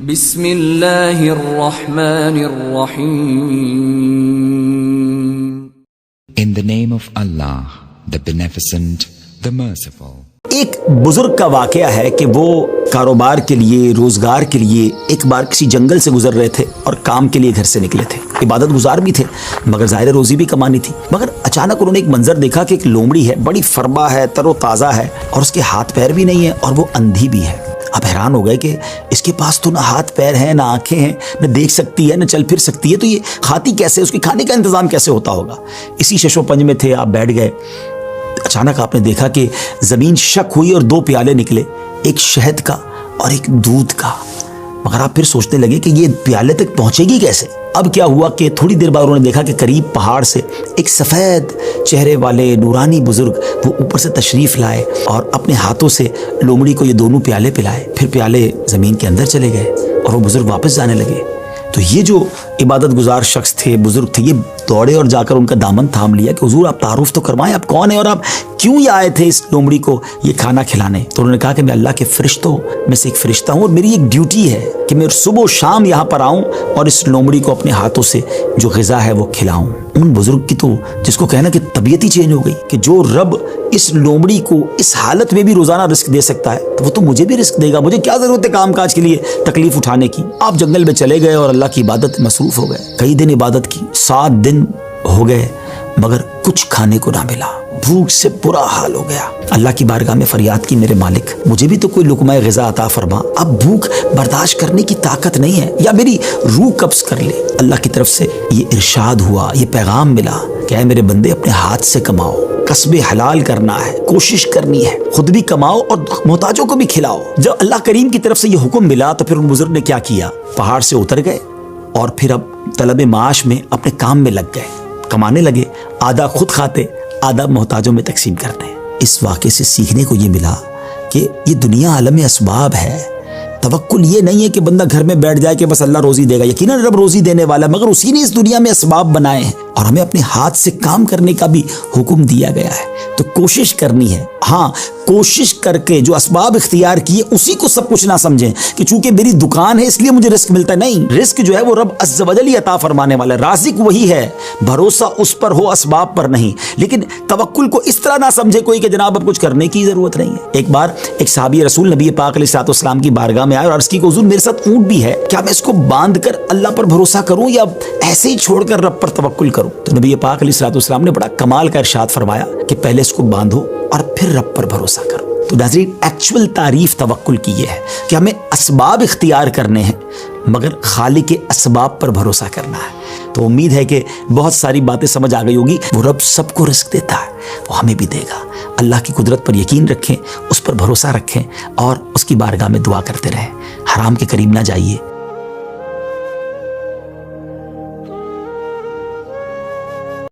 बिस्मिल्लाहिर्रहमानिर्रहीम। In the name of Allah, the Beneficent, the Merciful. एक बुजुर्ग का वाकया है कि वो कारोबार के लिए, रोजगार के लिए एक बार किसी जंगल से गुजर रहे थे और काम के लिए घर से निकले थे। इबादत गुजार भी थे मगर ज़ाहिर रोजी भी कमानी थी। मगर अचानक उन्होंने एक मंजर देखा कि एक लोमड़ी है, बड़ी फरबा है, तरोताज़ा है और उसके हाथ पैर भी नहीं है और वो अंधी भी है। अब हैरान हो गए कि इसके पास तो ना हाथ पैर हैं, ना आंखें हैं, न देख सकती है, न चल फिर सकती है, तो ये खाती कैसे, उसके खाने का इंतजाम कैसे होता होगा। इसी शशोपंज में थे, आप बैठ गए। अचानक आपने देखा कि जमीन शक हुई और दो प्याले निकले, एक शहद का और एक दूध का। मगर आप फिर सोचने लगे कि ये प्याले तक पहुंचेगी कैसे। अब क्या हुआ कि थोड़ी देर बाद उन्होंने देखा कि करीब पहाड़ से एक सफ़ेद चेहरे वाले नूरानी बुजुर्ग वो ऊपर से तशरीफ़ लाए और अपने हाथों से लोमड़ी को ये दोनों प्याले पिलाए। फिर प्याले ज़मीन के अंदर चले गए और वो बुजुर्ग वापस जाने लगे। तो ये जो इबादत गुजार शख्स थे, बुजुर्ग थे, ये दौड़े और जाकर उनका दामन थाम लिया कि हुजूर आप तारुफ तो करवाएं, आप कौन है और आप क्यों ये आए थे इस लोमड़ी को ये खाना खिलाने। तो उन्होंने कहा कि मैं अल्लाह के फरिश्तों में से एक फरिश्ता हूँ और मेरी एक ड्यूटी है कि मैं सुबह शाम यहाँ पर आऊँ और इस लोमड़ी को अपने हाथों से जो ग़िज़ा है वो खिलाऊँ। उन बुजुर्ग की तो जिसको कहना कि तबीयत ही चेंज हो गई कि जो रब इस लोमड़ी को इस हालत में भी रोज़ाना रिस्क दे सकता है तो वो तो मुझे भी रिस्क देगा। मुझे क्या ज़रूरत है काम काज के लिए तकलीफ उठाने की। आप जंगल में चले गए और अल्लाह की इबादत में मसरूफ़ हो गए। कई दिन इबादत की, 7 दिन हो गए मगर कुछ खाने को ना मिला। भूख से बुरा हाल हो गया। अल्लाह की बारगाह में फरियाद की, मेरे मालिक मुझे भी तो कोई लुक़मा ग़िज़ा अता फरमा। अब भूख बर्दाश्त करने की ताकत नहीं है या मेरी रूह कब्ज़ कर ले। अल्लाह की तरफ से ये इरशाद हुआ, ये पैगाम मिला कि ऐ मेरे बंदे अपने हाथ से कमाओ, कसबे हलाल करना है, कोशिश करनी है, खुद भी कमाओ और मोहताजों को भी खिलाओ। जब अल्लाह करीम की तरफ से ये हुक्म मिला तो फिर उन बुजुर्ग ने क्या किया, पहाड़ से उतर गए और फिर अब तलब माश में अपने काम में लग गए, कमाने लगे। आधा खुद खाते, आधा मोहताजों में तकसीम करते। इस वाक़े से सीखने को ये मिला कि ये दुनिया आलम असबाब है। तवक्कुल ये नहीं है कि बंदा घर में बैठ जाए कि बस अल्लाह रोज़ी देगा। यकीनन रब रोज़ी देने वाला, मगर उसी ने इस दुनिया में असबाब बनाए हैं और हमें अपने हाथ से काम करने का भी हुक्म दिया गया है। तो कोशिश करनी है। हाँ, कोशिश करके जो असबाब इख्तियार किए उसी को सब कुछ ना समझें कि चूंकि मेरी दुकान है इसलिए मुझे रिस्क मिलता है। नहीं, रिस्क जो है वो रब अज़्ज़ व जल ही अता फरमाने वाला है। राज़िक वही है, भरोसा उस पर हो, असबाब पर नहीं। लेकिन तवक्कुल को इस तरह ना समझे कोई कि जनाब अब कुछ करने की ज़रूरत नहीं है। एक बार एक सहाबी रसूल नबी पाक अलैहिस्सलाम की बारगाह में आए और अर्ज़ की हुज़ूर मेरे साथ ऊँट भी है, क्या मैं इसको बांध कर अल्लाह पर भरोसा करूँ या ऐसे ही छोड़कर रब पर तवक्कुल करूँ। तो नबी पाक अलैहिस्सलाम ने बड़ा कमाल का इरशाद फरमाया कि पहले इसको बांधो और फिर रब पर भरोसा करो। तो नाज़रीन, एक्चुअल तारीफ तवक्कुल की ये है कि हमें असबाब इख्तियार करने हैं मगर खालिक के असबाब पर भरोसा करना है। तो उम्मीद है कि बहुत सारी बातें समझ आ गई होगी। वो रब सबको रिस्क देता है, वो हमें भी देगा। अल्लाह की कुदरत पर यकीन रखें, उस पर भरोसा रखें और उसकी बारगाह में दुआ करते रहें। हराम के करीब ना जाइए,